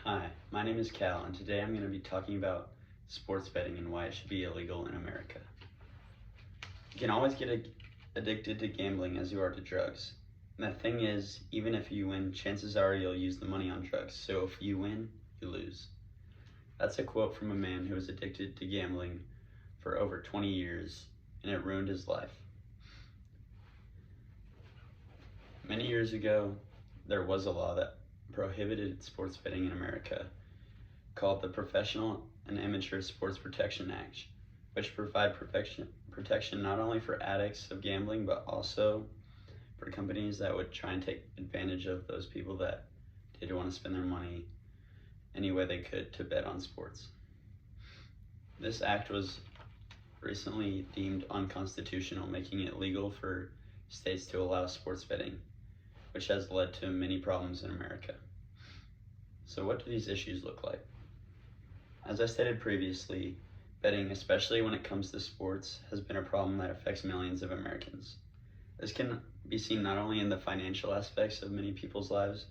Hi, my name is Cal, and today I'm going to be talking about sports betting and why it should be illegal in America. You can always get addicted to gambling as you are to drugs. And the thing is, even if you win, chances are you'll use the money on drugs. So if you win, you lose. That's a quote from a man who was addicted to gambling for over 20 years, and it ruined his life. Many years ago, there was a law that prohibited sports betting in America called the Professional and Amateur Sports Protection Act, which provide protection not only for addicts of gambling, but also for companies that would try and take advantage of those people that did want to spend their money any way they could to bet on sports. This act was recently deemed unconstitutional, making it legal for states to allow sports betting, which has led to many problems in America. So what do these issues look like? As I stated previously, betting, especially when it comes to sports, has been a problem that affects millions of Americans. This can be seen not only in the financial aspects of many people's lives,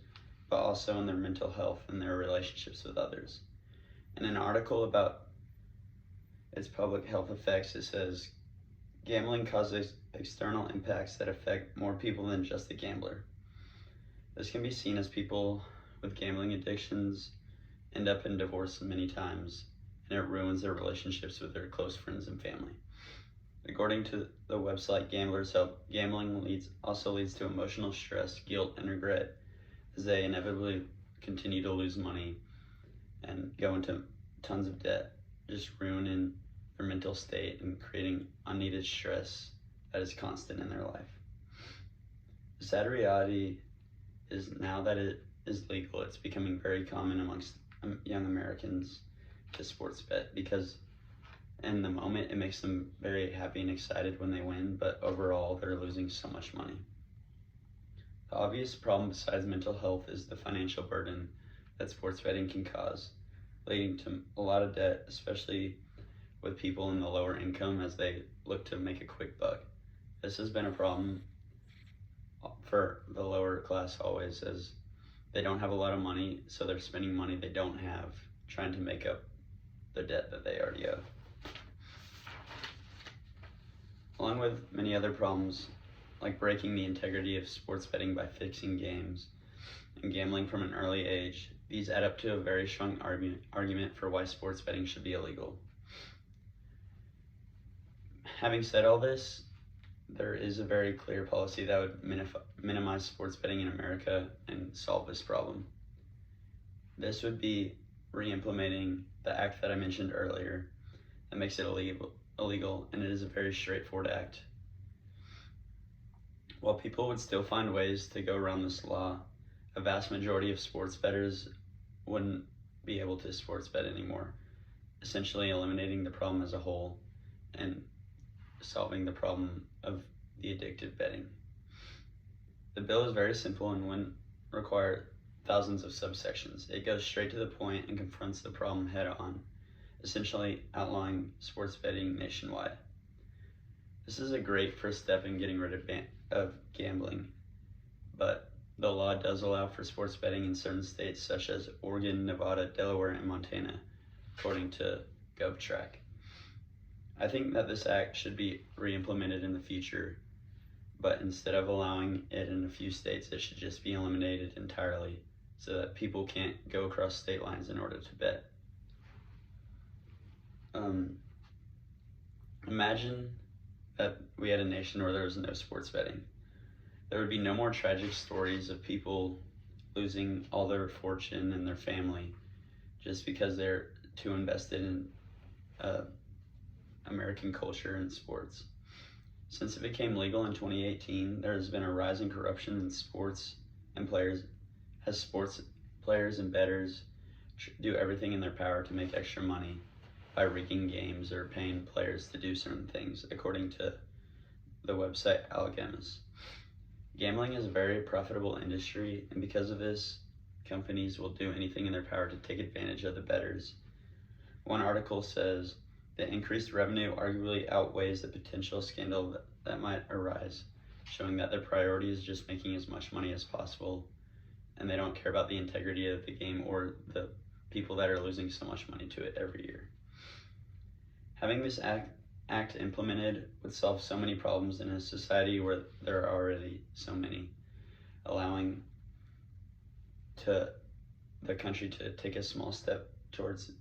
but also in their mental health and their relationships with others. In an article about its public health effects, it says, gambling causes external impacts that affect more people than just the gambler. This can be seen as people with gambling addictions end up in divorce many times, and it ruins their relationships with their close friends and family. According to the website Gamblers Help, gambling also leads to emotional stress, guilt, and regret as they inevitably continue to lose money and go into tons of debt, just ruining their mental state and creating unneeded stress that is constant in their life. The sad reality is now that it is legal, it's becoming very common amongst young Americans to sports bet because in the moment it makes them very happy and excited when they win, but overall they're losing so much money. The obvious problem besides mental health is the financial burden that sports betting can cause, leading to a lot of debt, especially with people in the lower income as they look to make a quick buck. This has been a problem for the lower class always, as they don't have a lot of money, so they're spending money they don't have trying to make up the debt that they already owe. Along with many other problems, like breaking the integrity of sports betting by fixing games and gambling from an early age, these add up to a very strong argument for why sports betting should be illegal. Having said all this, there is a very clear policy that would minimize sports betting in America and solve this problem. This would be re-implementing the act that I mentioned earlier that makes it illegal, and it is a very straightforward act. While people would still find ways to go around this law, a vast majority of sports bettors wouldn't be able to sports bet anymore, essentially eliminating the problem as a whole and solving the problem of the addictive betting. The bill is very simple and wouldn't require thousands of subsections. It goes straight to the point and confronts the problem head on, essentially outlawing sports betting nationwide. This is a great first step in getting rid of gambling, but the law does allow for sports betting in certain states such as Oregon, Nevada, Delaware, and Montana, according to GovTrack. I think that this act should be re-implemented in the future, but instead of allowing it in a few states, it should just be eliminated entirely so that people can't go across state lines in order to bet. Imagine that we had a nation where there was no sports betting. There would be no more tragic stories of people losing all their fortune and their family just because they're too invested in American culture and sports. Since it became legal in 2018, there has been a rise in corruption in sports and players, as sports players and bettors do everything in their power to make extra money by rigging games or paying players to do certain things, according to the website Algemis. Gambling is a very profitable industry, and because of this, companies will do anything in their power to take advantage of the bettors. One article says, the increased revenue arguably outweighs the potential scandal that might arise, showing that their priority is just making as much money as possible, and they don't care about the integrity of the game or the people that are losing so much money to it every year. Having this act implemented would solve so many problems in a society where there are already so many, allowing the country to take a small step towards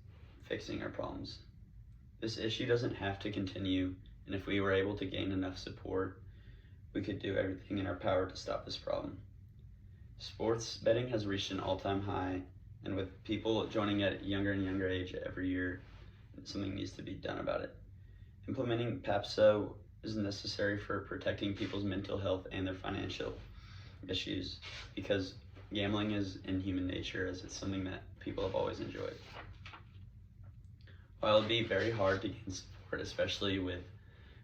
fixing our problems. This issue doesn't have to continue, and if we were able to gain enough support, we could do everything in our power to stop this problem. Sports betting has reached an all-time high, and with people joining at a younger and younger age every year, something needs to be done about it. Implementing PAPSO is necessary for protecting people's mental health and their financial issues, because gambling is in human nature, as it's something that people have always enjoyed. While it'd be very hard to gain support, especially with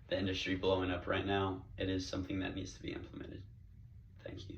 the industry blowing up right now, it is something that needs to be implemented. Thank you.